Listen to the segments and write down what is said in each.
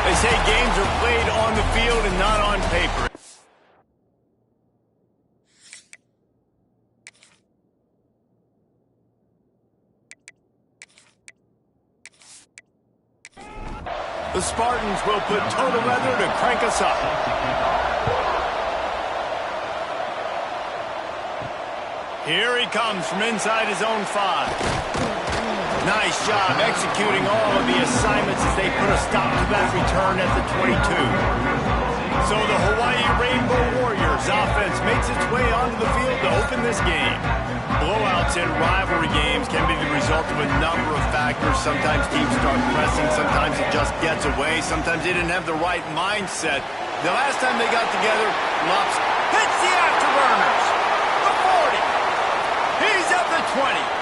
They say games are played on the field and not on paper. The Spartans will put total weather to crank us up. Here he comes from inside his own 5. Nice job executing all of the assignments as they put a stop to that return at the 22. So the Hawaii Rainbow Warriors offense makes its way onto the field to open this game. Blowouts in rivalry games can be the result of a number of factors. Sometimes teams start pressing, sometimes it just gets away, sometimes they didn't have the right mindset. The last time they got together, Lops hits the afterburners. The 40. He's up the 20.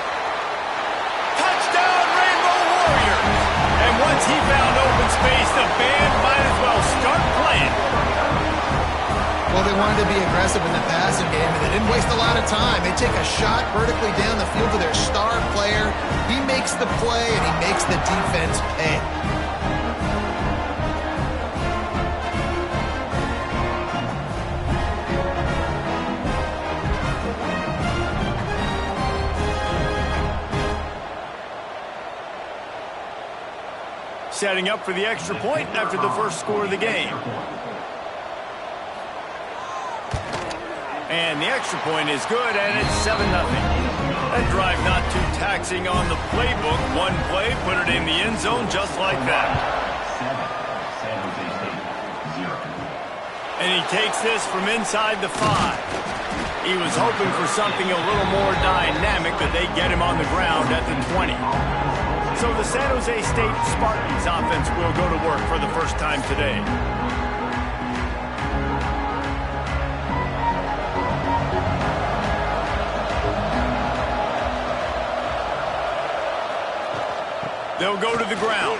Touchdown, Rainbow Warriors! And once he found open space, the band might as well start playing. Well, they wanted to be aggressive in the passing game, and they didn't waste a lot of time. They take a shot vertically down the field to their star player. He makes the play, and he makes the defense pay. Setting up for the extra point after the first score of the game. And the extra point is good, and it's 7-0. That drive not too taxing on the playbook. One play, put it in the end zone just like that. And he takes this from inside the 5. He was hoping for something a little more dynamic, but they get him on the ground at the 20. So the San Jose State Spartans offense will go to work for the first time today. They'll go to the ground.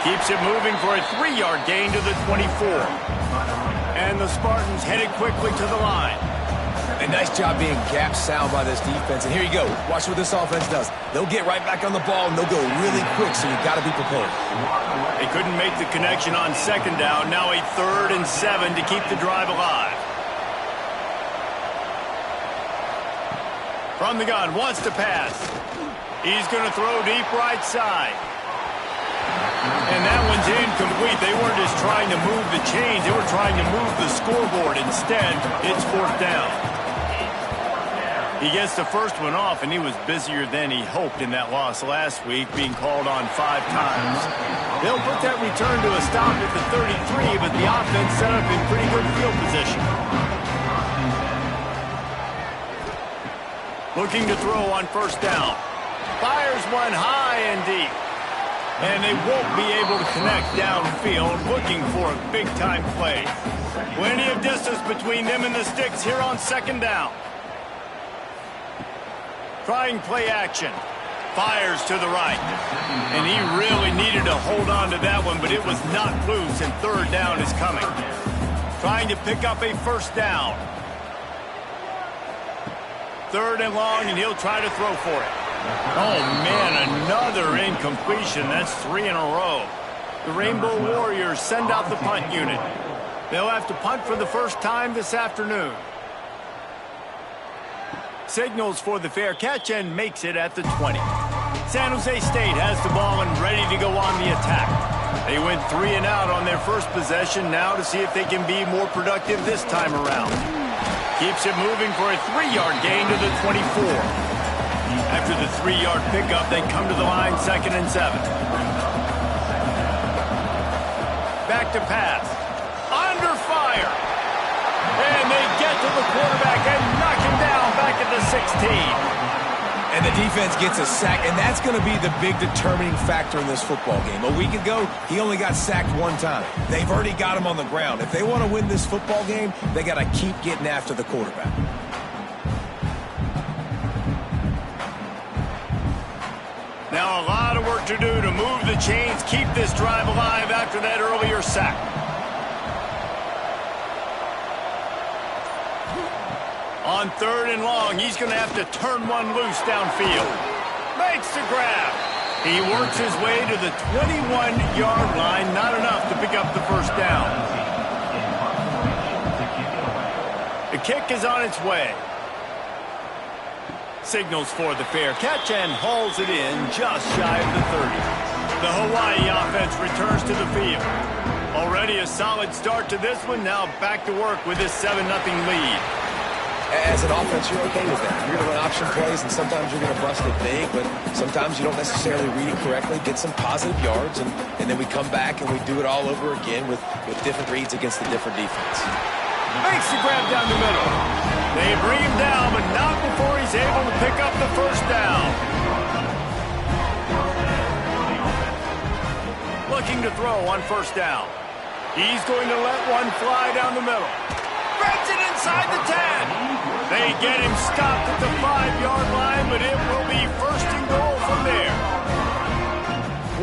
Keeps it moving for a 3-yard gain to the 24. And the Spartans headed quickly to the line. A nice job being gap sound by this defense. And here you go. Watch what this offense does. They'll get right back on the ball, and they'll go really quick, so you got to be prepared. They couldn't make the connection on second down. Now a 3rd and 7 to keep the drive alive. From the gun, wants to pass. He's going to throw deep right side. And that one's incomplete. They weren't just trying to move the chains. They were trying to move the scoreboard. Instead, it's 4th down. He gets the first one off, and he was busier than he hoped in that loss last week, being called on 5 times. They'll put that return to a stop at the 33, but the offense set up in pretty good field position. Looking to throw on 1st down. Fires one high and deep. And they won't be able to connect downfield, looking for a big-time play. Plenty of distance between them and the sticks here on 2nd down. Trying play action. Fires to the right. And he really needed to hold on to that one, but it was not loose, and 3rd down is coming. Trying to pick up a 1st down. 3rd and long, and he'll try to throw for it. Oh, man, another incompletion. That's 3 in a row. The Rainbow Warriors send out the punt unit. They'll have to punt for the first time this afternoon. Signals for the fair catch and makes it at the 20. San Jose State has the ball and ready to go on the attack. They went 3 and out on their first possession, now to see if they can be more productive this time around. Keeps it moving for a 3-yard gain to the 24. After the 3-yard pickup, they come to the line 2nd and 7. Back to pass. Under fire. And they get to the quarterback and knock him down back at the 16. And the defense gets a sack, and that's going to be the big determining factor in this football game. A week ago, he only got sacked 1 time. They've already got him on the ground. If they want to win this football game, they got to keep getting after the quarterback. Now a lot of work to do to move the chains, keep this drive alive after that earlier sack. On 3rd and long, he's going to have to turn one loose downfield. Makes the grab. He works his way to the 21-yard line. Not enough to pick up the first down. The kick is on its way. Signals for the fair catch and hauls it in just shy of the 30. The Hawaii offense returns to the field. Already a solid start to this one. Now back to work with this 7-0 lead. As an offense, you're okay with that. You're going to run option plays, and sometimes you're going to bust it big, but sometimes you don't necessarily read it correctly, get some positive yards, and then we come back and we do it all over again with different reads against the different defense. Makes the grab down the middle. They bring him down, but not before he's able to pick up the first down. Looking to throw on first down. He's going to let one fly down the middle. Grabs it inside the 10. They get him stopped at the 5-yard line, but it will be first and goal from there.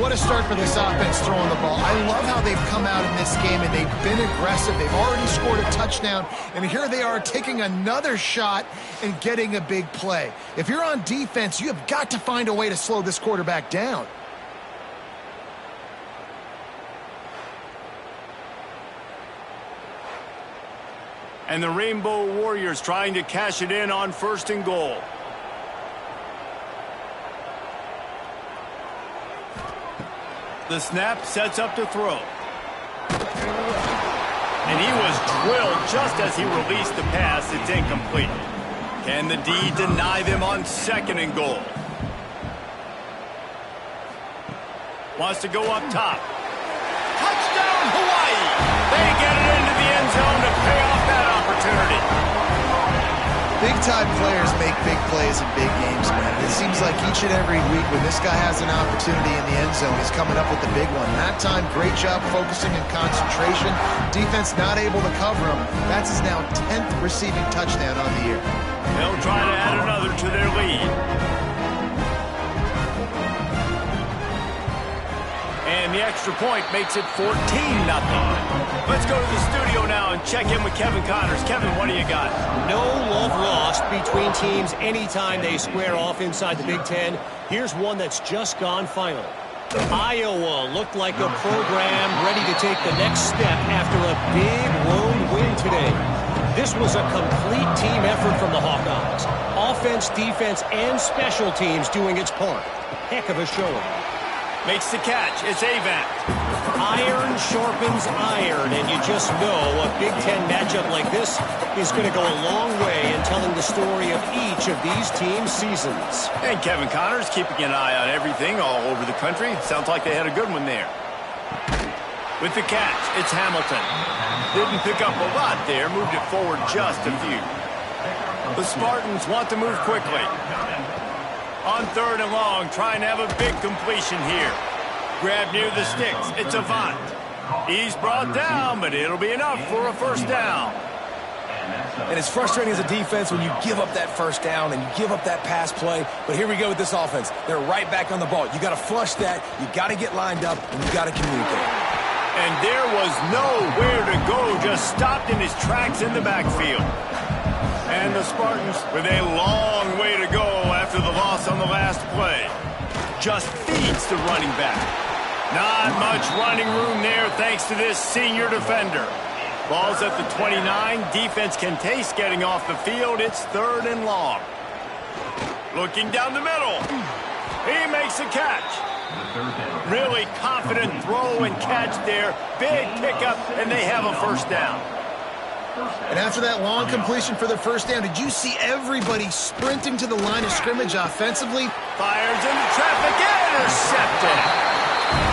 What a start for this offense throwing the ball. I love how they've come out in this game, and they've been aggressive. They've already scored a touchdown, and here they are taking another shot and getting a big play. If you're on defense, you have got to find a way to slow this quarterback down. And the Rainbow Warriors trying to cash it in on first and goal. The snap sets up to throw. And he was drilled just as he released the pass. It's incomplete. Can the D deny them on second and goal? Wants to go up top. Touchdown, Hawaii! They get it into the end zone to pay off that opportunity. Big-time players make big plays in big games, man. It seems like each and every week when this guy has an opportunity in the end zone, he's coming up with the big one. That time, great job focusing and concentration. Defense not able to cover him. That's his now 10th receiving touchdown on the year. They'll try to add another to their lead. And the extra point makes it 14-0. Let's go to the studio now and check in with Kevin Connors. Kevin, what do you got? No love lost between teams anytime they square off inside the Big Ten. Here's one that's just gone final. Iowa looked like a program ready to take the next step after a big road win today. This was a complete team effort from the Hawkeyes. Offense, defense, and special teams doing its part. Heck of a showing. Makes the catch. It's Avant. Iron sharpens iron, and you just know a Big Ten matchup like this is going to go a long way in telling the story of each of these teams' seasons. And Kevin Connors keeping an eye on everything all over the country. Sounds like they had a good one there. With the catch, it's Hamilton. Didn't pick up a lot there, moved it forward just a few. The Spartans want to move quickly. On third and long, trying to have a big completion here. Grab near the sticks. It's Avant. He's brought down, but it'll be enough for a first down. And it's frustrating as a defense when you give up that first down and you give up that pass play. But here we go with this offense. They're right back on the ball. You got to flush that. You got to get lined up, and you got to communicate. And there was nowhere to go, just stopped in his tracks in the backfield. And the Spartans with a long way to go after the loss on the last play. Just feeds the running back. Not much running room there thanks to this senior defender. Ball's at the 29. Defense can taste getting off the field. It's third and long. Looking down the middle. He makes a catch. Really confident throw and catch there. Big pickup, and they have a first down. And after that long completion for the first down, did you see everybody sprinting to the line of scrimmage offensively? Fires into traffic, intercepted.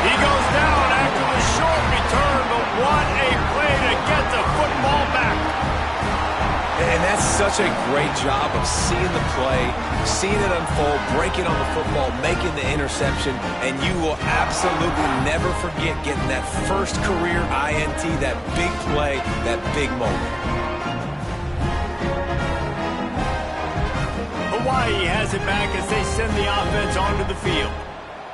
He goes down after the short return, but what a play to get the football back. And that's such a great job of seeing the play, seeing it unfold, breaking on the football, making the interception, and you will absolutely never forget getting that first career INT, that big play, that big moment. Hawaii has it back as they send the offense onto the field.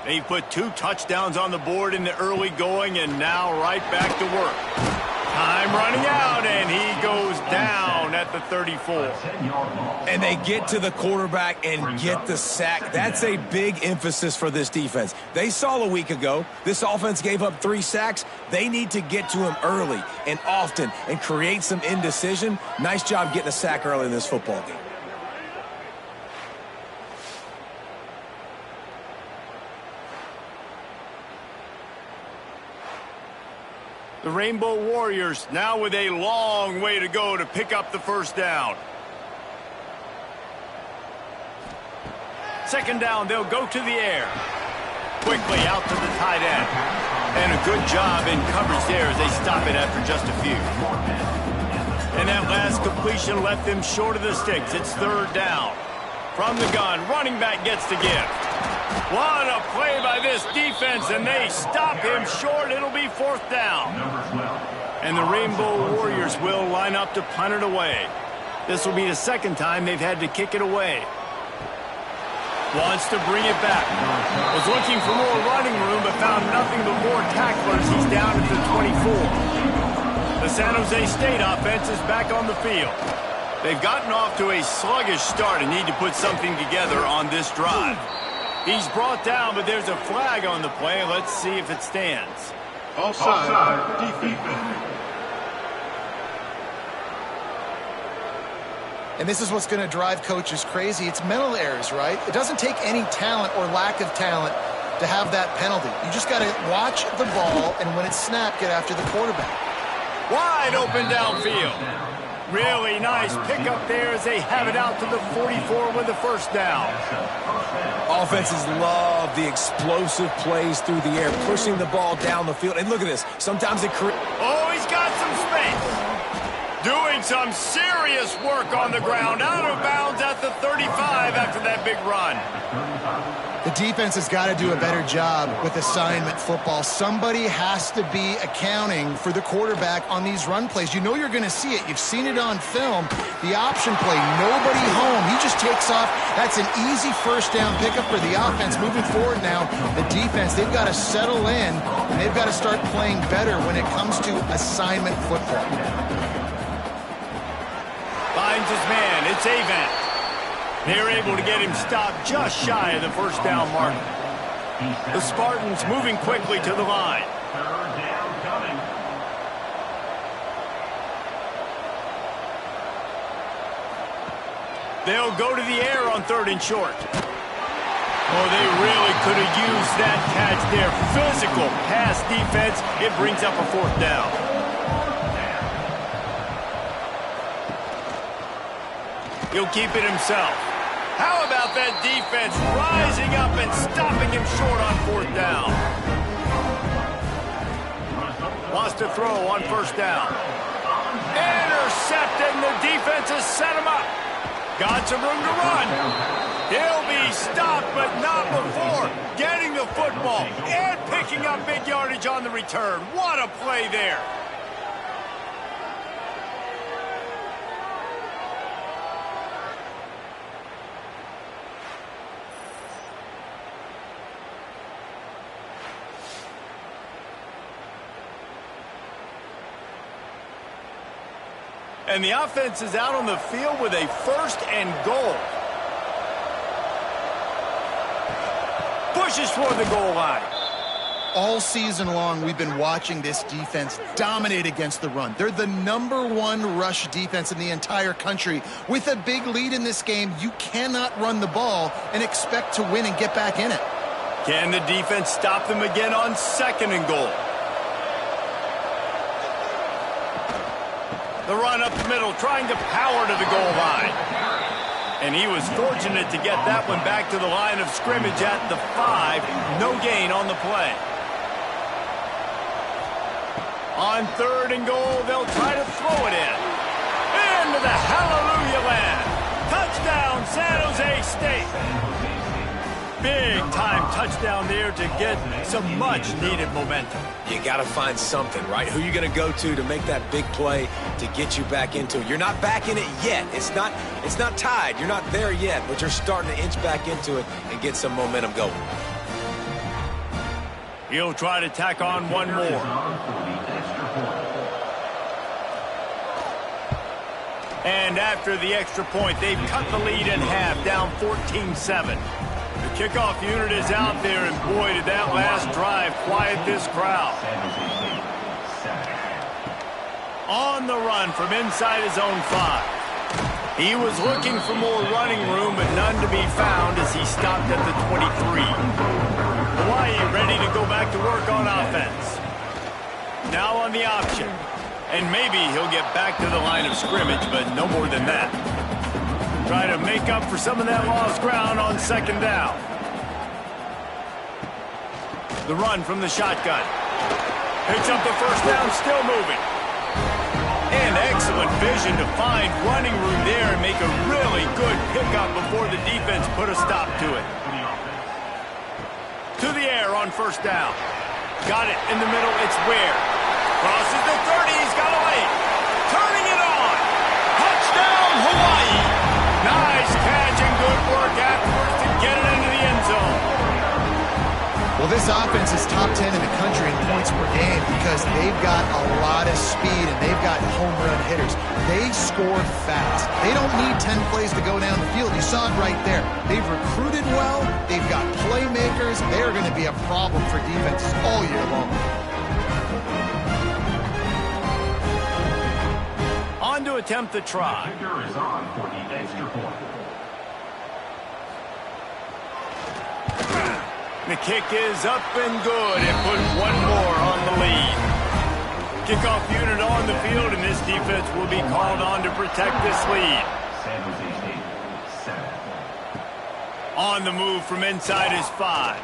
They put 2 touchdowns on the board in the early going, and now right back to work. Time running out, and he goes down at the 34. And they get to the quarterback and get the sack. That's a big emphasis for this defense. They saw a week ago, this offense gave up 3 sacks. They need to get to him early and often and create some indecision. Nice job getting a sack early in this football game. The Rainbow Warriors now with a long way to go to pick up the first down. Second down, they'll go to the air. Quickly out to the tight end. And a good job in coverage there as they stop it after just a few. And that last completion left them short of the sticks. It's third down. From the gun, running back gets the gift. What a play by this defense, and they stop him short. It'll be fourth down. And the Rainbow Warriors will line up to punt it away. This will be the second time they've had to kick it away. Wants to bring it back. Was looking for more running room, but found nothing but more tacklers. He's down at the 24. The San Jose State offense is back on the field. They've gotten off to a sluggish start and need to put something together on this drive. He's brought down, but there's a flag on the play. Let's see if it stands. Offside, defense. And this is what's going to drive coaches crazy. It's mental errors, right? It doesn't take any talent or lack of talent to have that penalty. You just got to watch the ball, and when it's snapped, get after the quarterback. Wide open downfield. Really nice pickup there as they have it out to the 44 with the first down. Offenses love the explosive plays through the air, pushing the ball down the field. And look at this. Sometimes it creates... Oh, he's got some space. Doing some serious work on the ground. Out of bounds at the 35 after that big run. The defense has got to do a better job with assignment football. Somebody has to be accounting for the quarterback on these run plays. You know you're going to see it. You've seen it on film. The option play, nobody home. He just takes off. That's an easy first down pickup for the offense. Moving forward now, the defense, they've got to settle in, and they've got to start playing better when it comes to assignment football. Finds his man. It's Avant. They're able to get him stopped just shy of the first down mark. The Spartans moving quickly to the line. They'll go to the air on third and short. Oh, they really could have used that catch there. Physical pass defense. It brings up a fourth down. He'll keep it himself. How about that defense rising up and stopping him short on fourth down? Wants to throw on first down. Intercepted, and the defense has set him up. Got some room to run. He'll be stopped, but not before getting the football and picking up big yardage on the return. What a play there. And the offense is out on the field with a first and goal. Pushes for the goal line. All season long, we've been watching this defense dominate against the run. They're the #1 rush defense in the entire country. With a big lead in this game, you cannot run the ball and expect to win and get back in it. Can the defense stop them again on second and goal? The run up the middle, trying to power to the goal line. And he was fortunate to get that one back to the line of scrimmage at the 5. No gain on the play. On third and goal, they'll try to throw it in. Into the hallelujah land. Touchdown, San Jose State. Big-time touchdown there to get some much-needed momentum. You got to find something, right? Who are you going to go to make that big play to get you back into it? You're not back in it yet. It's not tied. You're not there yet, but you're starting to inch back into it and get some momentum going. He'll try to tack on one more. And after the extra point, they've cut the lead in half, down 14-7. The kickoff unit is out there, and boy, did that last drive quiet this crowd. On the run from inside his own 5. He was looking for more running room, but none to be found as he stopped at the 23. Hawaii ready to go back to work on offense. Now on the option. And maybe he'll get back to the line of scrimmage, but no more than that. Try to make up for some of that lost ground on second down. The run from the shotgun. Picks up the first down, still moving. And excellent vision to find running room there and make a really good pickup before the defense put a stop to it. To the air on first down. Got it in the middle, it's Ware. Crosses the 30, he's got a lane. Turning it on. Touchdown, Hawaii. Nice catch and good work afterwards to get it into the end zone. Well, this offense is top 10 in the country in points per game because they've got a lot of speed and they've got home run hitters. They score fast. They don't need 10 plays to go down the field. You saw it right there. They've recruited well. They've got playmakers. They're going to be a problem for defenses all year long. On to attempt the try. The kicker is on for the extra point. The kick is up and good. It put one more on the lead. Kickoff unit on the field, and this defense will be called on to protect this lead. San Jose State, 7. On the move from inside his 5.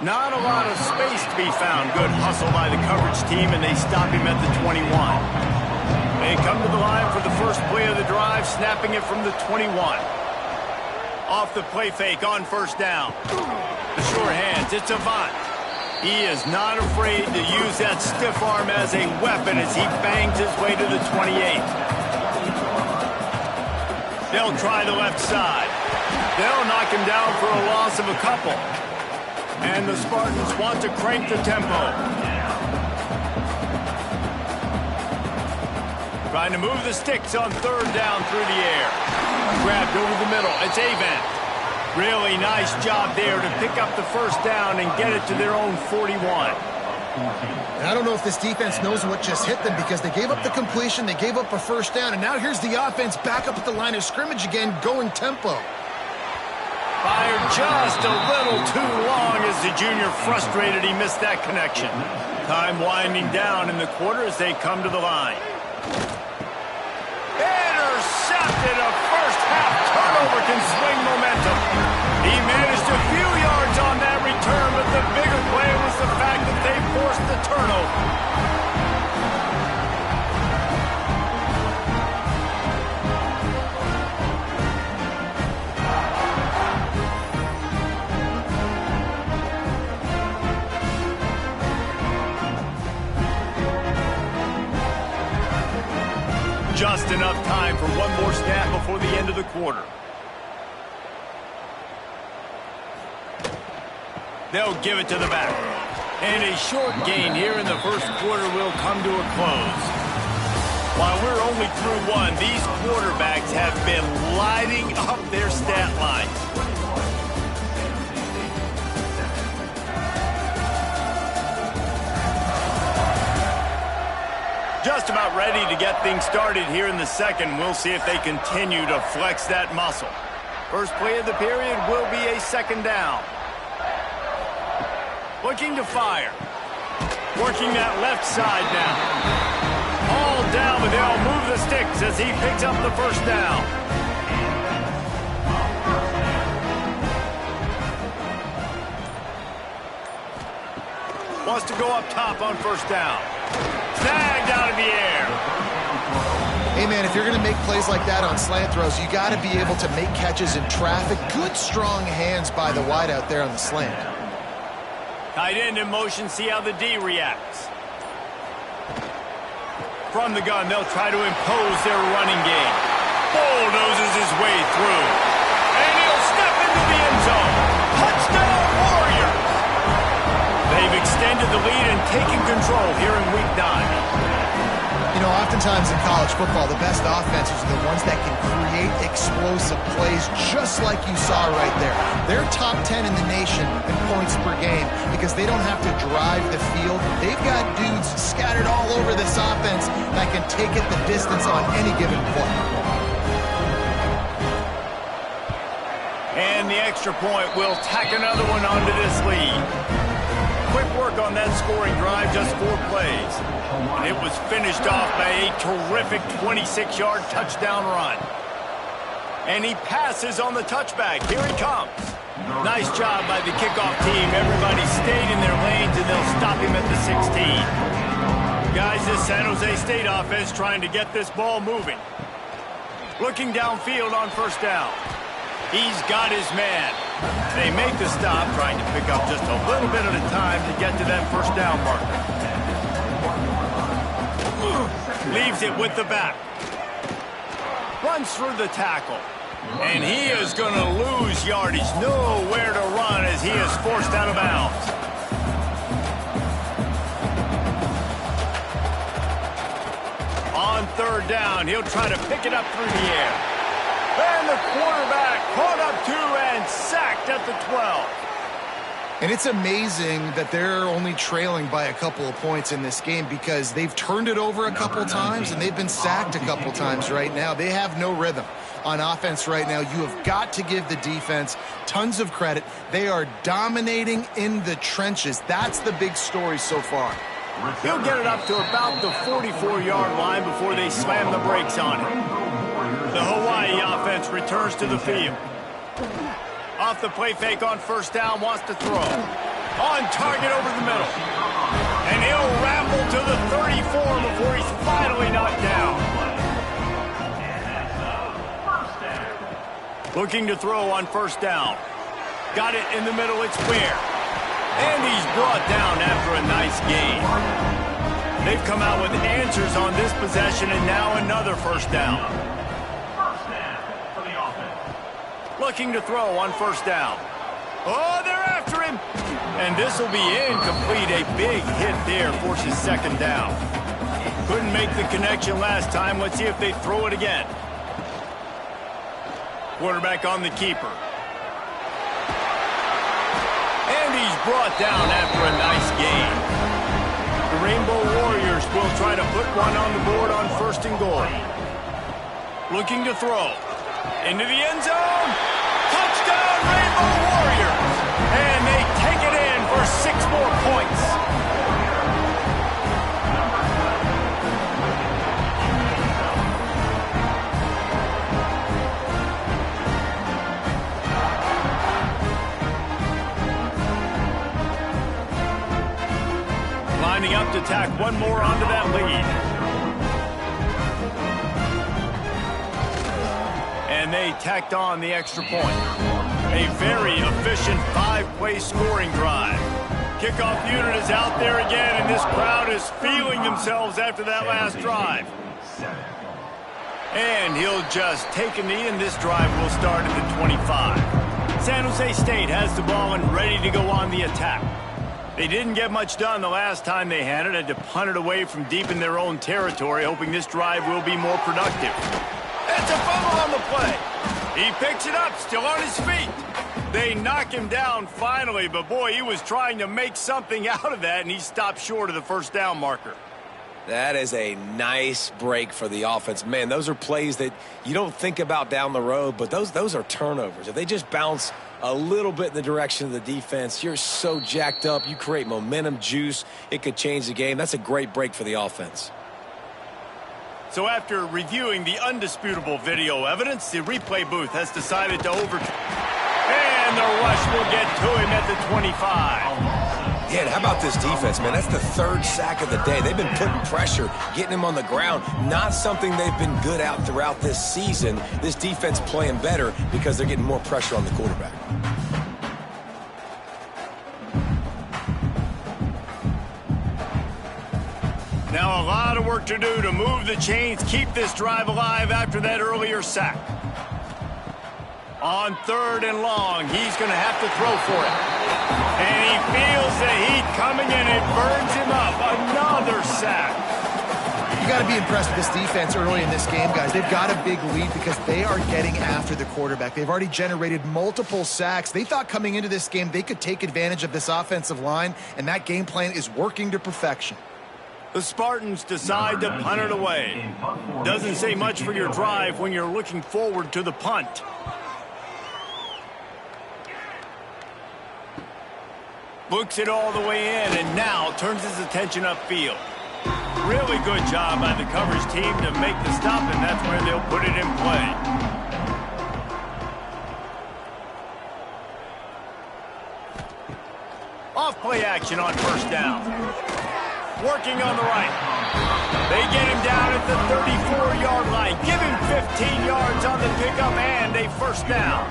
Not a lot of space to be found. Good hustle by the coverage team, and they stop him at the 21. They come to the line for the first play of the drive, snapping it from the 21. Off the play fake on first down. The sure hands, it's Avant. He is not afraid to use that stiff arm as a weapon as he bangs his way to the 28. They'll try the left side. They'll knock him down for a loss of a couple. And the Spartans want to crank the tempo. Trying to move the sticks on third down through the air. Grabbed over the middle. It's Avant. Really nice job there to pick up the first down and get it to their own 41. And I don't know if this defense knows what just hit them because they gave up the completion, they gave up a first down, and now here's the offense back up at the line of scrimmage again, going tempo. Fired just a little too long as the junior frustrated he missed that connection. Time winding down in the quarter as they come to the line. Intercepted. A first half turnover can swing momentum. He managed a few yards on that return, but the bigger play was the fact that they forced the turnover. Just enough time for one more snap before the end of the quarter. They'll give it to the back. And a short gain here in the first quarter will come to a close. While we're only through one, these quarterbacks have been lighting up their stat line. Just about ready to get things started here in the second. We'll see if they continue to flex that muscle. First play of the period will be a second down. Looking to fire. Working that left side now. All down, but they'll move the sticks as he picks up the first down. Wants to go up top on first down. Snagged out of the air. Hey, man, if you're going to make plays like that on slant throws, you got to be able to make catches in traffic. Good, strong hands by the wide out there on the slant. Tight end in motion, see how the D reacts. From the gun, they'll try to impose their running game. Bulldozes his way through. And he'll step into the end zone. Touchdown, Warriors! They've extended the lead and taken control here in Week 9. You know, oftentimes in college football, the best offenses are the ones that can create explosive plays just like you saw right there. They're top 10 in the nation in points per game because they don't have to drive the field. They've got dudes scattered all over this offense that can take it the distance on any given play. And the extra point will tack another one onto this lead. Quick work on that scoring drive, just 4 plays. And it was finished off by a terrific 26-yard touchdown run. And he passes on the touchback. Here he comes. Nice job by the kickoff team. Everybody stayed in their lanes, and they'll stop him at the 16. Guys, this San Jose State offense trying to get this ball moving. Looking downfield on first down. He's got his man. They make the stop, trying to pick up just a little bit at a time to get to that first down marker. Leaves it with the back. Runs through the tackle. And he is going to lose yardage. Nowhere to run as he is forced out of bounds. On third down, he'll try to pick it up through the air. And the quarterback caught up 2 and sacked at the 12. And it's amazing that they're only trailing by a couple of points in this game because they've turned it over a couple times and they've been sacked a couple times right now. They have no rhythm on offense right now. You have got to give the defense tons of credit. They are dominating in the trenches. That's the big story so far. He'll get it up to about the 44-yard line before they slam the brakes on it. The Hawaii offense returns to the field. Off the play fake on first down, wants to throw. On target over the middle. And he'll ramble to the 34 before he's finally knocked down. Looking to throw on first down. Got it in the middle, it's Ware. And he's brought down after a nice gain. They've come out with answers on this possession and now another first down. Looking to throw on first down. Oh, they're after him. And this will be incomplete. A big hit there forces second down. Couldn't make the connection last time. Let's see if they throw it again. Quarterback on the keeper. And he's brought down after a nice gain. The Rainbow Warriors will try to put one on the board on first and goal. Looking to throw. Into the end zone. Touchdown, Rainbow Warriors. And they take it in for 6 more points. Lining up to tack one more onto that lead. And they tacked on the extra point. A very efficient 5-play scoring drive. Kickoff unit is out there again, and this crowd is feeling themselves after that last drive. And he'll just take a knee, and this drive will start at the 25. San Jose State has the ball and ready to go on the attack. They didn't get much done the last time they had it. Had to punt it away from deep in their own territory, hoping this drive will be more productive. It's a fumble on the play. He picks it up, still on his feet. They knock him down finally, but boy, he was trying to make something out of that, and he stopped short of the first down marker. That is a nice break for the offense. Man, those are plays that you don't think about down the road, but those are turnovers. If they just bounce a little bit in the direction of the defense, you're so jacked up. You create momentum, juice. It could change the game. That's a great break for the offense. So after reviewing the undisputable video evidence, the replay booth has decided to and the rush will get to him at the 25. Yeah, how about this defense, man? That's the 3rd sack of the day. They've been putting pressure, getting him on the ground. Not something they've been good at throughout this season. This defense playing better because they're getting more pressure on the quarterback. Now a lot of work to do to move the chains, keep this drive alive after that earlier sack. On 3rd and long, he's going to have to throw for it. And he feels the heat coming in. It burns him up. Another sack. You got to be impressed with this defense early in this game, guys. They've got a big lead because they are getting after the quarterback. They've already generated multiple sacks. They thought coming into this game they could take advantage of this offensive line, and that game plan is working to perfection. The Spartans decide to punt it away. Doesn't say much for your drive when you're looking forward to the punt. Looks it all the way in and now turns his attention upfield. Really good job by the coverage team to make the stop, and that's where they'll put it in play. Off play action on first down. Working on the right. They get him down at the 34-yard line. Give him 15 yards on the pickup and a first down.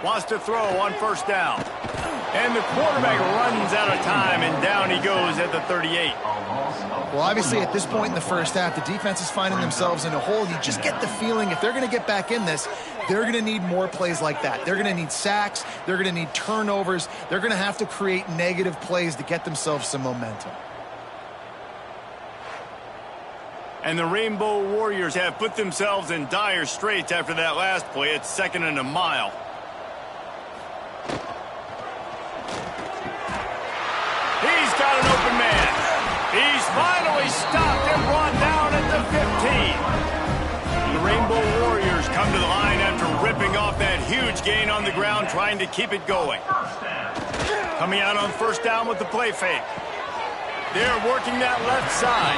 Wants to throw on first down. And the quarterback runs out of time, and down he goes at the 38. Well, obviously, at this point in the first half, the defense is finding themselves in a hole. You just get the feeling if they're going to get back in this, they're going to need more plays like that. They're going to need sacks. They're going to need turnovers. They're going to have to create negative plays to get themselves some momentum. And the Rainbow Warriors have put themselves in dire straits after that last play. It's 2nd and a mile. He's got an open man. He's finally stopped and brought down at the 15. The Rainbow Warriors come to the line after ripping off that huge gain on the ground, trying to keep it going. Coming out on first down with the play fake. They're working that left side.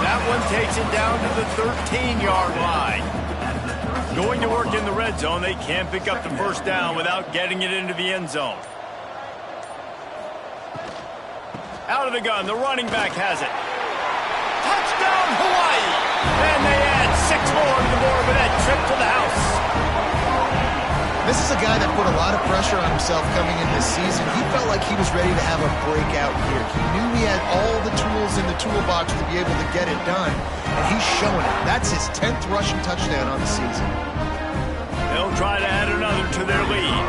That one takes it down to the 13-yard line. Going to work in the red zone, they can't pick up the first down without getting it into the end zone. Out of the gun, the running back has it. Touchdown, Hawaii! And they add 6 more to the board with that trip to the house. This is a guy that put a lot of pressure on himself coming in this season. He felt like he was ready to have a breakout year. He knew he had all the tools in the toolbox to be able to get it done, and he's showing it. That's his 10th rushing touchdown on the season. They'll try to add another to their lead.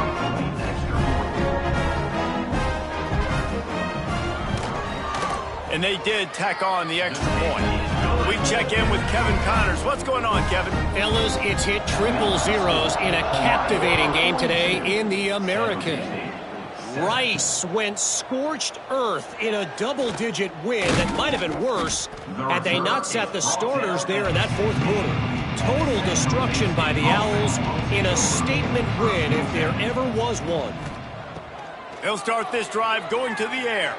And they did tack on the extra point. We check in with Kevin Connors. What's going on, Kevin? Fellas, it's hit triple zeros in a captivating game today in the American. Rice went scorched earth in a double-digit win that might have been worse had they not sat the starters there in that fourth quarter. Total destruction by the Owls in a statement win if there ever was one. They'll start this drive going to the air.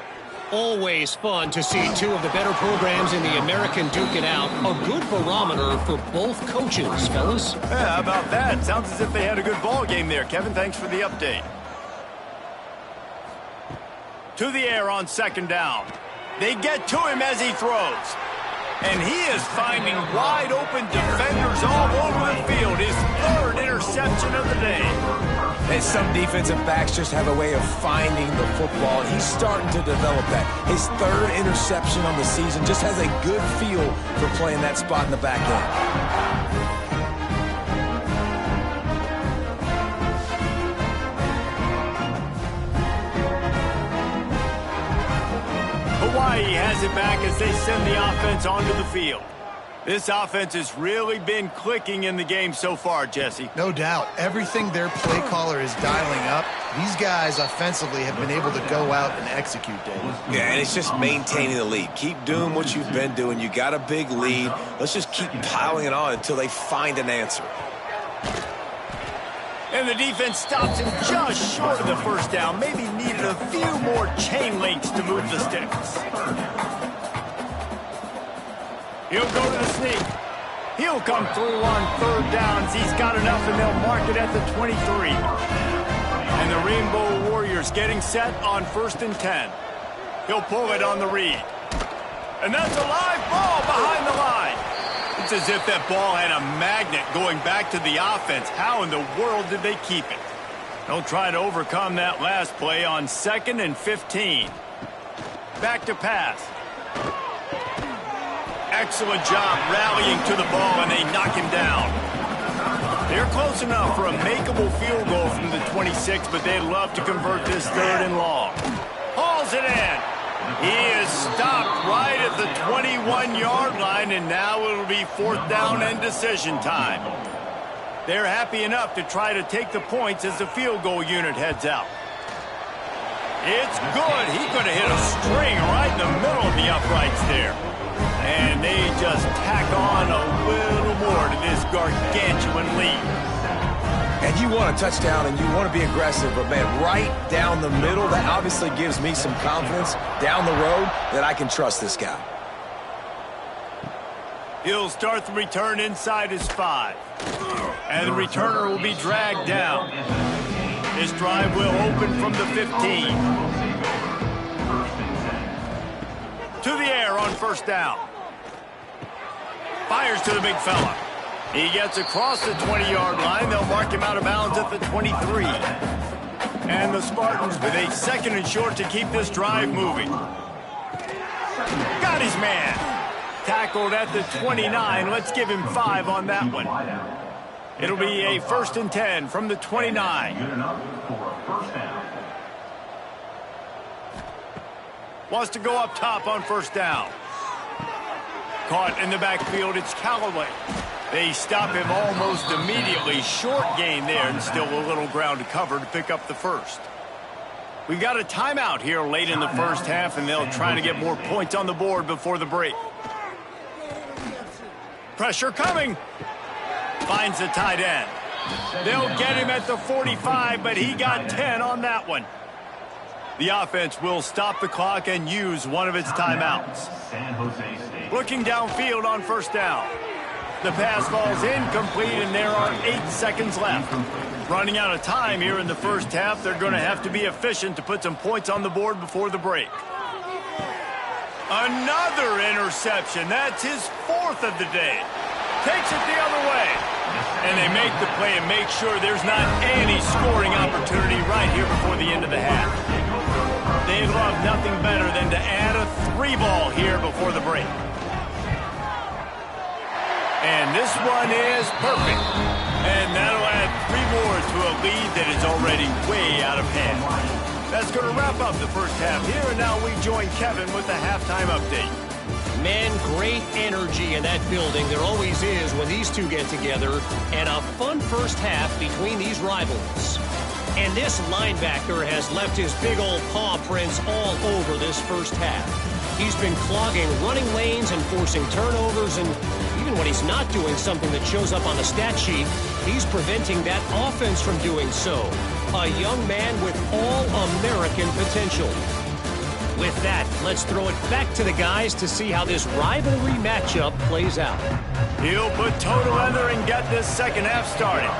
Always fun to see two of the better programs in the American duke it out. A good barometer for both coaches, fellas. Yeah, how about that? Sounds as if they had a good ball game there. Kevin, thanks for the update. To the air on second down. They get to him as he throws. And he is finding wide open defenders all over the field. His 3rd interception of the day. And some defensive backs just have a way of finding the football. He's starting to develop that. His 3rd interception on the season, just has a good feel for playing that spot in the back end. Hawaii has it back as they send the offense onto the field. This offense has really been clicking in the game so far, Jesse. No doubt. Everything their play caller is dialing up, these guys offensively have been able to go out and execute, Dave. Yeah, and it's just maintaining the lead. Keep doing what you've been doing. You got a big lead. Let's just keep piling it on until they find an answer. And the defense stops him just short of the first down. Maybe needed a few more chain links to move the sticks. He'll go to the sneak. He'll come through on 3rd downs. He's got enough, and they'll mark it at the 23. And the Rainbow Warriors getting set on 1st and 10. He'll pull it on the read. And that's a live ball behind the line. It's as if that ball had a magnet going back to the offense. How in the world did they keep it? They'll try to overcome that last play on 2nd and 15. Back to pass. Excellent job rallying to the ball, and they knock him down. They're close enough for a makeable field goal from the 26, but they'd love to convert this 3rd and long. Hauls it in. He is stopped right at the 21-yard line, and now it'll be 4th down and decision time. They're happy enough to try to take the points as the field goal unit heads out. It's good. He could have hit a string right in the middle of the uprights there. And they just tack on a little more to this gargantuan lead. And you want a touchdown and you want to be aggressive, but man, right down the middle, that obviously gives me some confidence down the road that I can trust this guy. He'll start the return inside his 5. And the returner will be dragged down. This drive will open from the 15. To the air on 1st down. Fires to the big fella. He gets across the 20-yard line. They'll mark him out of bounds at the 23. And the Spartans with a 2nd and short to keep this drive moving. Got his man. Tackled at the 29. Let's give him 5 on that one. It'll be a 1st and 10 from the 29. Wants to go up top on 1st down. Caught in the backfield, it's Callaway. They stop him almost immediately. Short gain there, and still a little ground to cover to pick up the 1st. We've got a timeout here late in the 1st half, and they'll try to get more points on the board before the break. Pressure coming. Finds the tight end. They'll get him at the 45, but he got 10 on that one. The offense will stop the clock and use one of its timeouts. Looking downfield on 1st down. The pass falls incomplete, and there are 8 seconds left. Running out of time here in the 1st half, they're going to have to be efficient to put some points on the board before the break. Another interception. That's his 4th of the day. Takes it the other way. And they make the play and make sure there's not any scoring opportunity right here before the end of the half. They'd love nothing better than to add a 3-ball here before the break. And this one is perfect. And that'll add 3 more to a lead that is already way out of hand. That's going to wrap up the 1st half here, and now we join Kevin with the halftime update. Man, great energy in that building. There always is when these two get together. And a fun 1st half between these rivals. And this linebacker has left his big old paw prints all over this 1st half. He's been clogging running lanes and forcing turnovers, and even when he's not doing something that shows up on the stat sheet, he's preventing that offense from doing so. A young man with all-American potential. With that, let's throw it back to the guys to see how this rivalry matchup plays out. He'll put toe to leather and get this 2nd half started.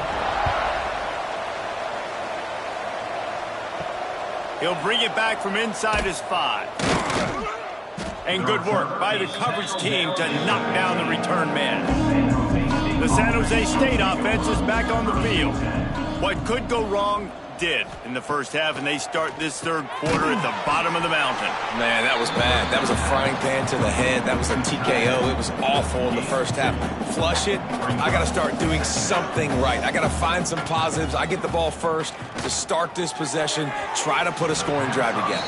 He'll bring it back from inside his 5. And good work by the coverage team to knock down the return man. The San Jose State offense is back on the field. What could go wrong did in the 1st half, and they start this 3rd quarter at the bottom of the mountain. Man, that was bad. That was a frying pan to the head. That was a TKO. It was awful in the 1st half. Flush it. I got to start doing something right. I got to find some positives. I get the ball first to start this possession, try to put a scoring drive together.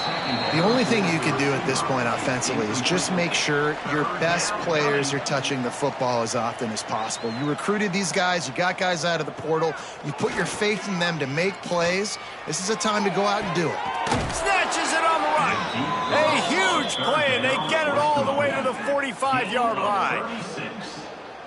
The only thing you can do at this point offensively is just make sure your best players are touching the football as often as possible. You recruited these guys. You got guys out of the portal. You put your faith in them to make plays. This is a time to go out and do it. Snatches it on the run. A huge play, and they get it all the way to the 45-yard line.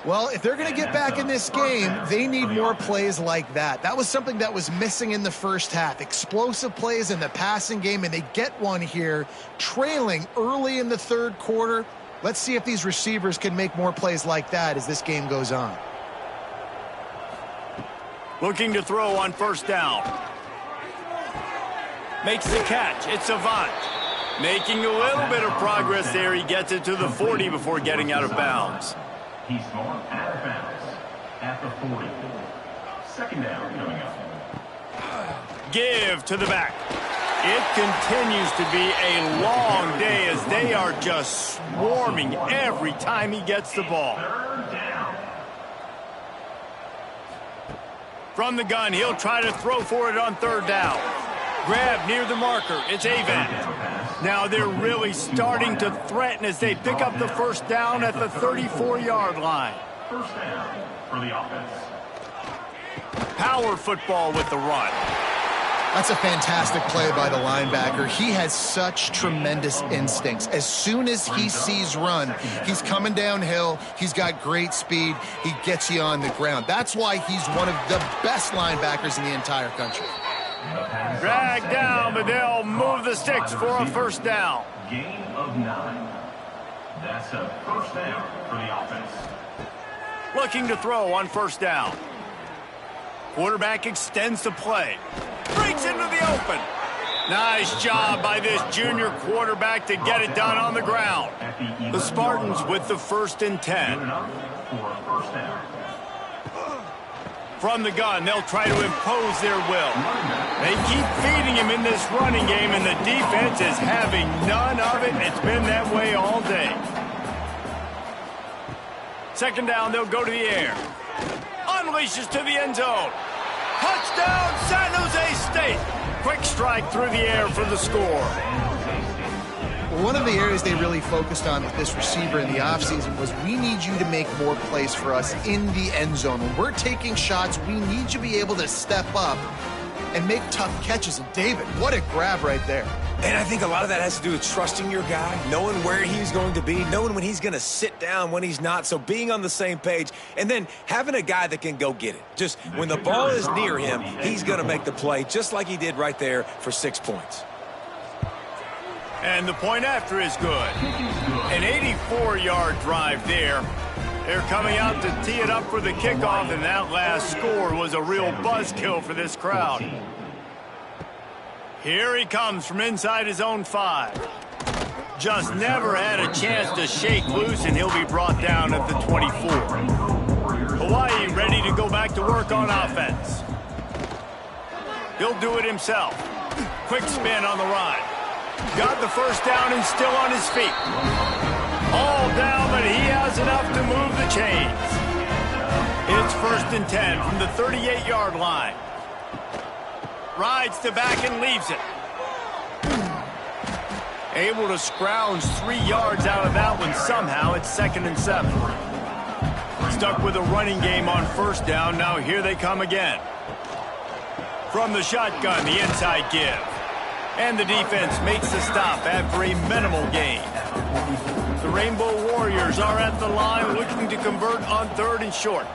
Well, if they're going to get back in this game, they need more plays like that. That was something that was missing in the 1st half. Explosive plays in the passing game, and they get one here, trailing early in the 3rd quarter. Let's see if these receivers can make more plays like that as this game goes on. Looking to throw on 1st down. Makes the catch. It's Avant. Making a little bit of progress there. He gets it to the 40 before getting out of bounds. He's gone out of bounds at the 40. 2nd down coming up. Give to the back. It continues to be a long day as they are just swarming every time he gets the ball. 3rd down. From the gun, he'll try to throw for it on 3rd down. Grab near the marker. It's Avant. Now they're really starting to threaten as they pick up the first down at the 34-yard line. First down for the offense. Power football with the run. That's a fantastic play by the linebacker. He has such tremendous instincts. As soon as he sees run, he's coming downhill. He's got great speed. He gets you on the ground. That's why he's one of the best linebackers in the entire country. Drag down, but they'll move the sticks for a first down. Gain of 9. That's a first down for the offense. Looking to throw on first down. Quarterback extends the play. Breaks into the open. Nice job by this junior quarterback to get it done on the ground. The Spartans with the 1st and 10. From the gun, they'll try to impose their will. They keep feeding him in this running game, and the defense is having none of it. It's been that way all day. Second down, they'll go to the air. Unleashes to the end zone. Touchdown, San Jose State. Quick strike through the air for the score. One of the areas they really focused on with this receiver in the offseason was we need you to make more plays for us in the end zone. When we're taking shots, we need you to be able to step up and make tough catches. And David, what a grab right there. And I think a lot of that has to do with trusting your guy, knowing where he's going to be, knowing when he's going to sit down, when he's not. So being on the same page, and then having a guy that can go get it. Just when the ball is near him, he's going to make the play, just like he did right there for 6 points. And the point after is good. An 84-yard drive there. They're coming out to tee it up for the kickoff, and that last score was a real buzzkill for this crowd. Here he comes from inside his own 5. Just never had a chance to shake loose, and he'll be brought down at the 24. Hawaii ready to go back to work on offense. He'll do it himself. Quick spin on the run. Got the first down and still on his feet. All down, but he has enough to move the chains. It's 1st and 10 from the 38-yard line. Rides the back and leaves it. Able to scrounge 3 yards out of that one somehow. It's 2nd and 7. Stuck with a running game on first down. Now here they come again. From the shotgun, the inside give. And the defense makes the stop after a minimal gain. The Rainbow Warriors are at the line looking to convert on 3rd and short.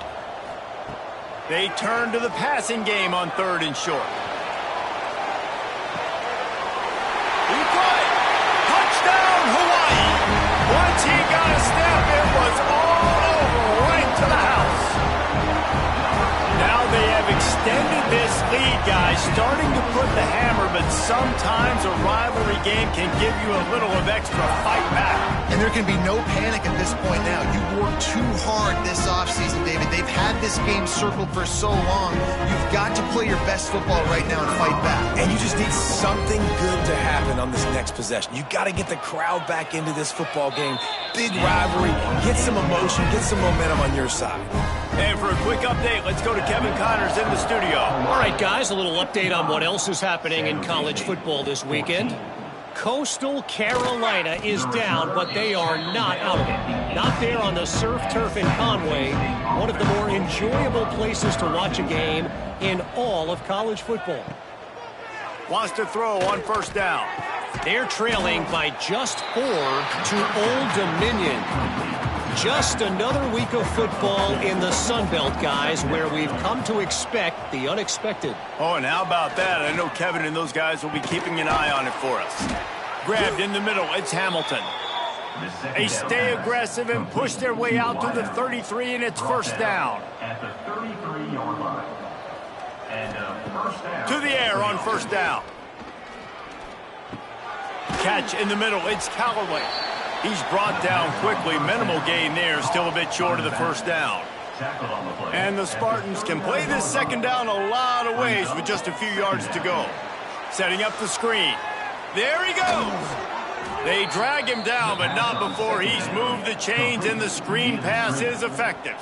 They turn to the passing game on 3rd and short. Touchdown, Hawaii. Once he got a step, it was all over, right to the house. Now they have extended this lead, guys, starting to put the hammer, but sometimes a rivalry game can give you a little of extra fight back. And there can be no panic at this point now. You worked too hard this offseason, David. They've had this game circled for so long. You've got to play your best football right now and fight back. And you just need something good to happen on this next possession. You got to get the crowd back into this football game. Big rivalry. Get some emotion. Get some momentum on your side. And for a quick update, let's go to Kevin Connors in the studio. All right, guys, a little update on what else is happening in college football this weekend. Coastal Carolina is down, but they are not out of it. Not there on the surf turf in Conway, one of the more enjoyable places to watch a game in all of college football. Wants to throw on first down. They're trailing by just 4 to Old Dominion. Just another week of football in the Sun Belt, guys, where we've come to expect the unexpected. Oh, and how about that? I know Kevin and those guys will be keeping an eye on it for us. Grabbed in the middle, it's Hamilton. They stay aggressive and push their way out to the 33, and it's first down. At the 33-yard line. And first down. To the air on first down. Catch in the middle, it's Callaway. He's brought down quickly. Minimal gain there, still a bit short of the first down. And the Spartans can play this second down a lot of ways with just a few yards to go. Setting up the screen. There he goes. They drag him down, but not before he's moved the chains, and the screen pass is effective.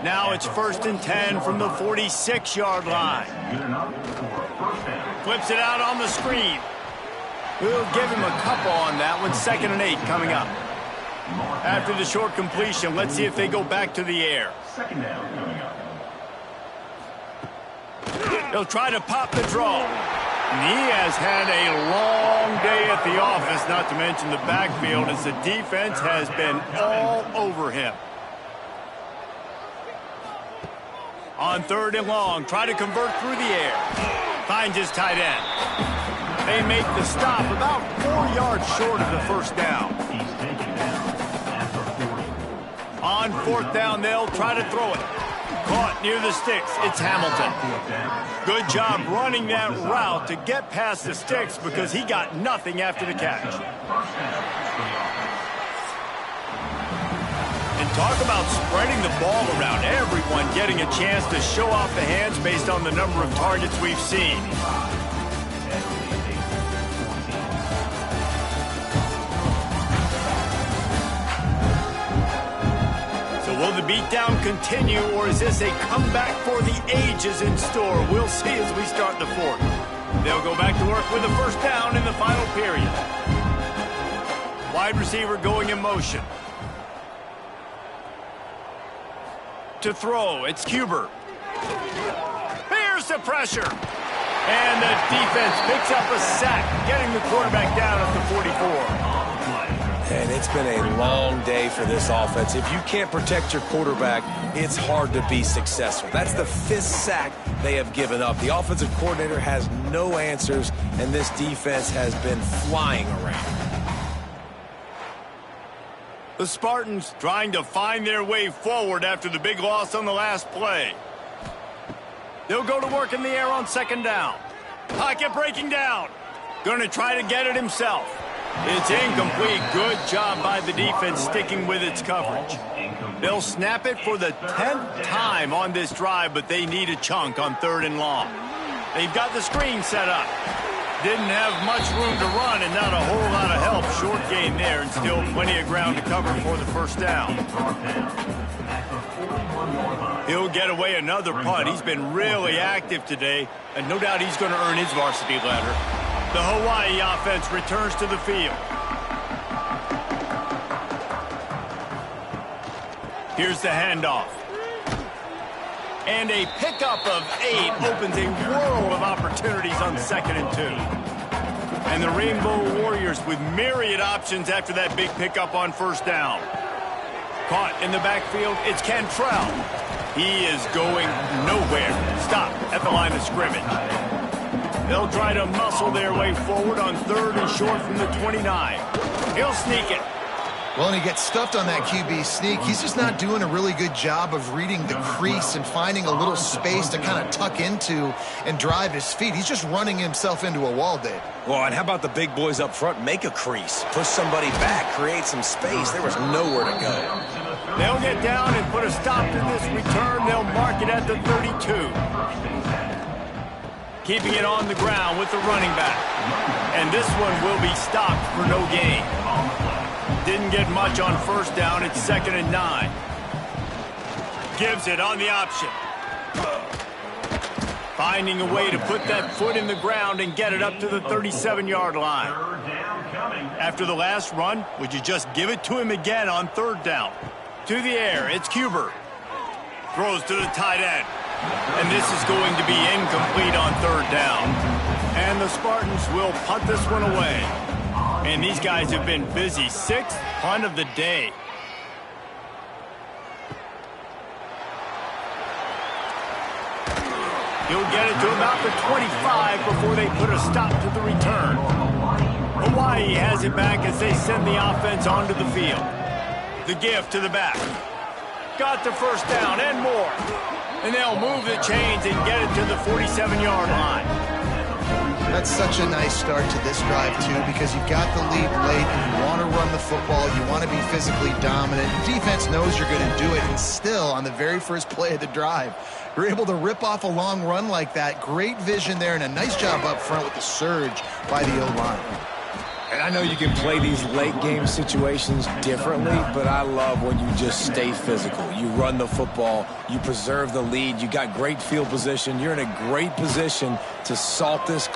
Now it's 1st and 10 from the 46-yard line. Flips it out on the screen. We'll give him a couple on that one. 2nd and 8 coming up. After the short completion, let's see if they go back to the air. 2nd down coming up. He'll try to pop the draw. And he has had a long day at the office, not to mention the backfield, as the defense has been all over him. On 3rd and long, try to convert through the air. Finds his tight end. They make the stop about 4 yards short of the first down. He's taken down at the 40. On 4th down, they'll try to throw it. Caught near the sticks. It's Hamilton. Good job running that route to get past the sticks because he got nothing after the catch. And talk about spreading the ball around. Everyone getting a chance to show off the hands based on the number of targets we've seen. Will the beatdown continue, or is this a comeback for the ages in store? We'll see as we start the 4th. They'll go back to work with a 1st down in the final period. Wide receiver going in motion. To throw, it's Cuber. Here's the pressure. And the defense picks up a sack, getting the quarterback down at the 44. And it's been a long day for this offense. If you can't protect your quarterback, it's hard to be successful. That's the 5th sack they have given up. The offensive coordinator has no answers, and this defense has been flying around. The Spartans trying to find their way forward after the big loss on the last play. They'll go to work in the air on 2nd down. Pocket breaking down. Going to try to get it himself. It's incomplete. Good job by the defense sticking with its coverage. They'll snap it for the 10th time on this drive, but they need a chunk on 3rd and long. They've got the screen set up. Didn't have much room to run and not a whole lot of help. Short gain there and still plenty of ground to cover for the 1st down. He'll get away another punt. He's been really active today, and no doubt he's going to earn his varsity letter. The Hawaii offense returns to the field. Here's the handoff. And a pickup of 8 opens a world of opportunities on 2nd and 2. And the Rainbow Warriors with myriad options after that big pickup on 1st down. Caught in the backfield, it's Cantrell. He is going nowhere. Stop at the line of scrimmage. They'll try to muscle their way forward on 3rd and short from the 29. He'll sneak it. Well, and he gets stuffed on that QB sneak. He's just not doing a really good job of reading the crease and finding a little space to kind of tuck into and drive his feet. He's just running himself into a wall, Dave. Well, and how about the big boys up front? Make a crease. Push somebody back. Create some space. There was nowhere to go. They'll get down and put a stop to this return. They'll mark it at the 32. Keeping it on the ground with the running back. And this one will be stopped for no gain. Didn't get much on 1st down. It's 2nd and 9. Gives it on the option. Finding a way to put that foot in the ground and get it up to the 37-yard line. After the last run, would you just give it to him again on 3rd down? To the air, it's Cuber. Throws to the tight end. And this is going to be incomplete on 3rd down. And the Spartans will punt this one away. And these guys have been busy. 6th punt of the day. He'll get it to about the 25 before they put a stop to the return. Hawaii has it back as they send the offense onto the field. The gift to the back. Got the 1st down and more. And they'll move the chains and get it to the 47-yard line. That's such a nice start to this drive, too, because you've got the lead late, and you want to run the football, you want to be physically dominant. Defense knows you're going to do it, and still, on the very first play of the drive, you're able to rip off a long run like that. Great vision there, and a nice job up front with the surge by the O-line. And I know you can play these late-game situations differently, but I love when you just stay physical. You run the football, you preserve the lead, you got great field position, you're in a great position to salt this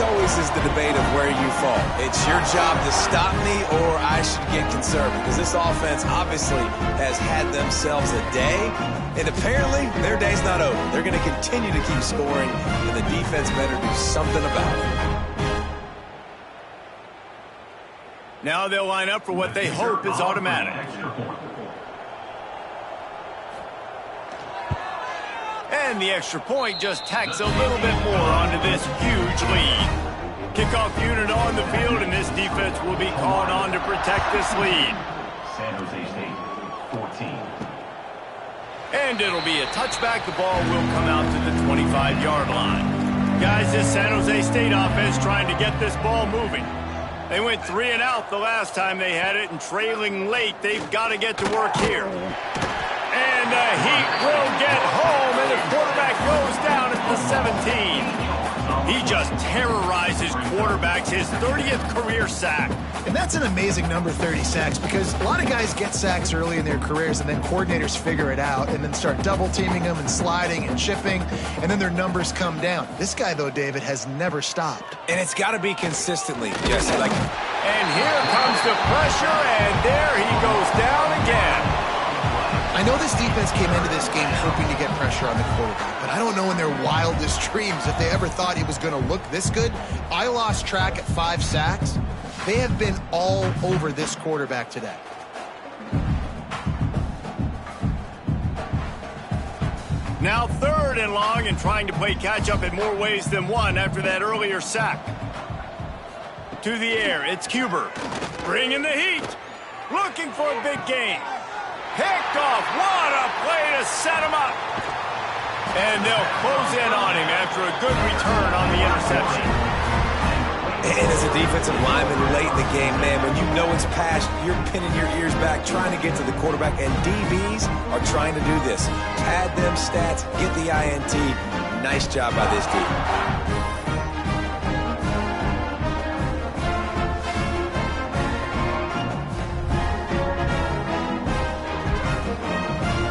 this always is the debate of where you fall. It's your job to stop me or I should get concerned, because this offense obviously has had themselves a day, and apparently their day's not over. They're going to continue to keep scoring, and the defense better do something about it. Now they'll line up for what they hope is automatic. And the extra point just tacks a little bit more onto this huge lead. Kickoff unit on the field, and this defense will be called on to protect this lead. San Jose State, 14. And it'll be a touchback. The ball will come out to the 25-yard line. Guys, this San Jose State offense trying to get this ball moving. They went 3 and out the last time they had it, and trailing late, they've got to get to work here. And the Heat will get home, and the quarterback goes down at the 17. He just terrorizes quarterbacks, his 30th career sack. And that's an amazing number, 30 sacks, because a lot of guys get sacks early in their careers, and then coordinators figure it out and then start double-teaming them and sliding and chipping, and then their numbers come down. This guy, though, David, has never stopped. And it's got to be consistently, Jesse. And here comes the pressure, and there he goes down again. I know this defense came into this game hoping to get pressure on the quarterback, but I don't know in their wildest dreams if they ever thought he was going to look this good. I lost track at 5 sacks. They have been all over this quarterback today. Now 3rd and long, and trying to play catch-up in more ways than one after that earlier sack. To the air, it's Cuber. Bringing the heat. Looking for a big gain. Picked off. What a play to set him up. And they'll close in on him after a good return on the interception. And as a defensive lineman late in the game, man, when you know it's past, you're pinning your ears back, trying to get to the quarterback, and DBs are trying to do this. Pad them stats, get the INT. Nice job by this dude.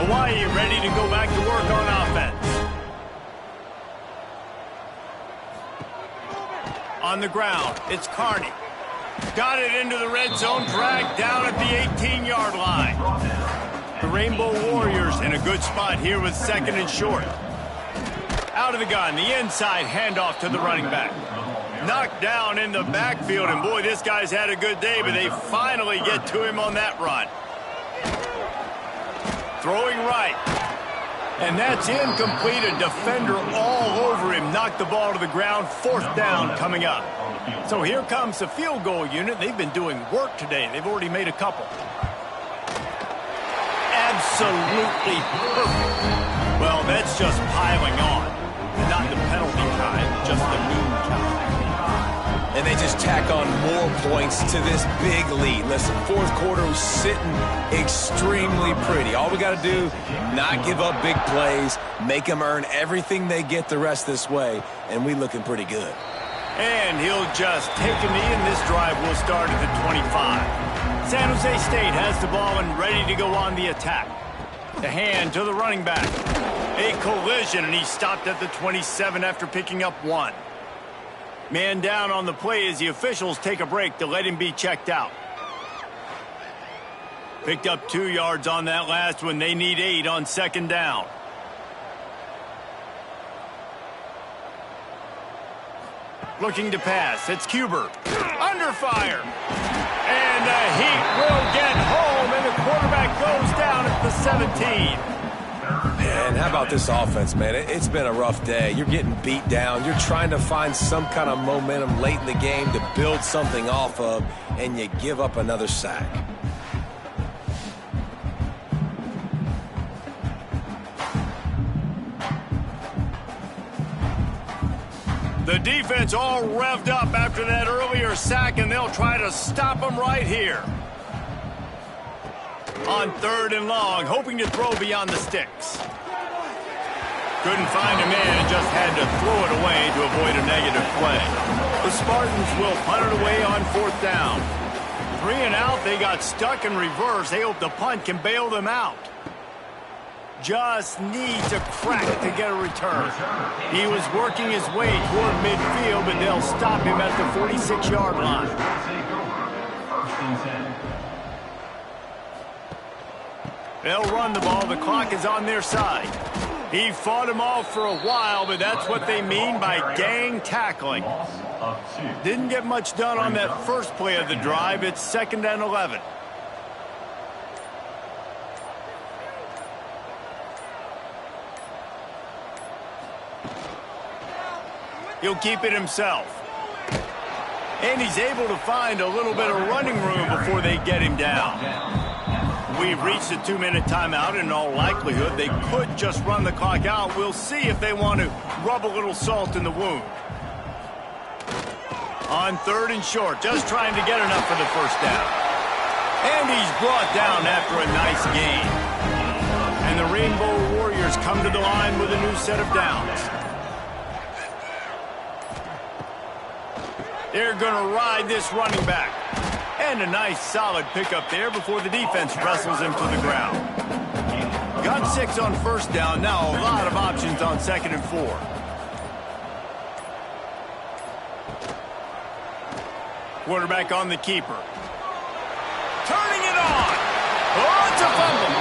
Hawaii ready to go back to work on offense. On the ground, it's Carney. Got it into the red zone, dragged down at the 18-yard line. The Rainbow Warriors in a good spot here with 2nd and short. Out of the gun, the inside handoff to the running back. Knocked down in the backfield, and boy, this guy's had a good day, but they finally get to him on that run. Throwing right. And that's incomplete. A defender all over him. Knocked the ball to the ground. 4th down coming up. So here comes the field goal unit. They've been doing work today. They've already made a couple. Absolutely perfect. Well, that's just piling on. Not the penalty kind, just the mean kind. And they just tack on more points to this big lead. Listen, 4th quarter was sitting extremely pretty. All we got to do, not give up big plays, make them earn everything they get the rest this way, and we looking pretty good. And he'll just take a knee, and this drive will start at the 25. San Jose State has the ball and ready to go on the attack. The hand to the running back. A collision, and he stopped at the 27 after picking up 1. Man down on the play as the officials take a break to let him be checked out. Picked up 2 yards on that last one. They need 8 on 2nd down. Looking to pass. It's Cuber. Under fire. And the Heat will get home, and the quarterback goes down at the 17. Man, how about this offense, man? It's been a rough day. You're getting beat down. You're trying to find some kind of momentum late in the game to build something off of, and you give up another sack. The defense all revved up after that earlier sack, and they'll try to stop them right here. On 3rd and long, hoping to throw beyond the sticks. Couldn't find a man, just had to throw it away to avoid a negative play. The Spartans will punt it away on 4th down. 3 and out, they got stuck in reverse. They hope the punt can bail them out. Just needs a crack to get a return. He was working his way toward midfield, but they'll stop him at the 46-yard line. First and 10. They'll run the ball. The clock is on their side. He fought him off for a while, but that's what they mean by gang tackling. Loss of 2. Didn't get much done on that first play of the drive. It's 2nd and 11. He'll keep it himself. And he's able to find a little bit of running room before they get him down. We've reached a 2-minute timeout. In all likelihood, they could just run the clock out. We'll see if they want to rub a little salt in the wound. On 3rd and short, just trying to get enough for the first down. And he's brought down after a nice gain. And the Rainbow Warriors come to the line with a new set of downs. They're going to ride this running back. And a nice solid pickup there before the defense wrestles him to the ground. Got 6 on first down. Now a lot of options on 2nd and 4. Quarterback on the keeper. Turning it on. Oh, it's a fumble.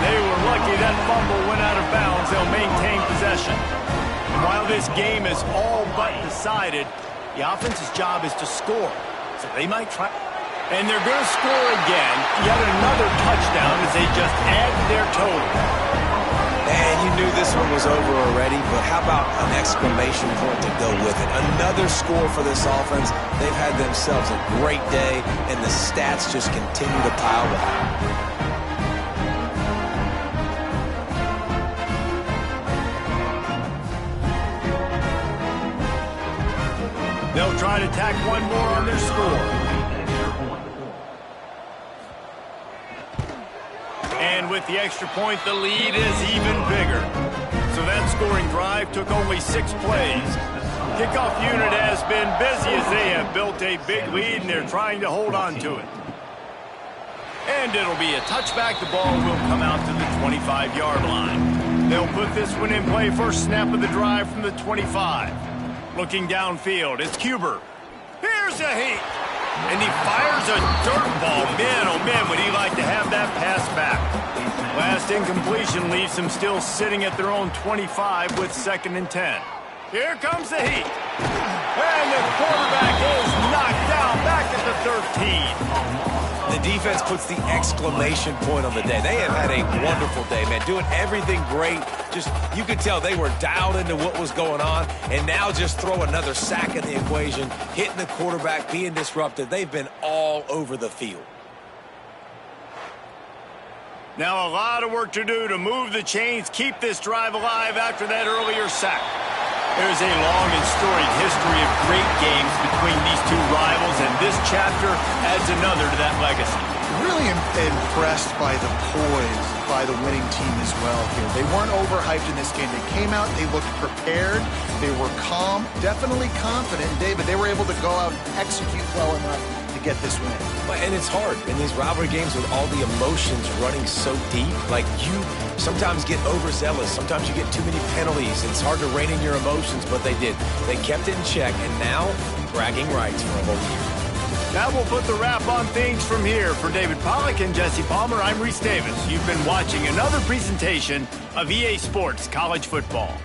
They were lucky that fumble went out of bounds. They'll maintain possession. And while this game is all but decided, the offense's job is to score. So they might try. And they're going to score again. Yet another touchdown as they just add their total. And you knew this one was over already, but how about an exclamation point to go with it? Another score for this offense. They've had themselves a great day, and the stats just continue to pile up. They'll try to tack one more on their score. And with the extra point, the lead is even bigger. So that scoring drive took only 6 plays. Kickoff unit has been busy as they have built a big lead, and they're trying to hold on to it. And it'll be a touchback. The ball will come out to the 25-yard line. They'll put this one in play. First snap of the drive from the 25. Looking downfield, it's Cuber. Here's a heat. And he fires a dirt ball. Man, oh man, would he like to have that pass back. Last incompletion leaves them still sitting at their own 25 with 2nd and 10. Here comes the heat. And the quarterback is knocked down back at the 13. The defense puts the exclamation point on the day. They have had a wonderful day, man. Doing everything great. Just, you could tell they were dialed into what was going on. And now just throw another sack in the equation, hitting the quarterback, being disrupted. They've been all over the field. Now a lot of work to do to move the chains, keep this drive alive after that earlier sack. There's a long and storied history of great games between these two rivals, and this chapter adds another to that legacy. Really impressed by the poise by the winning team as well here. They weren't overhyped in this game. They came out, they looked prepared, they were calm, definitely confident. David, they were able to go out and execute well enough to get this win. And it's hard in these rivalry games with all the emotions running so deep. Like, you sometimes get overzealous. Sometimes you get too many penalties. It's hard to rein in your emotions, but they did. They kept it in check, and now bragging rights for a whole year. Now we'll put the wrap on things from here. For David Pollack and Jesse Palmer, I'm Reese Davis. You've been watching another presentation of EA Sports College Football.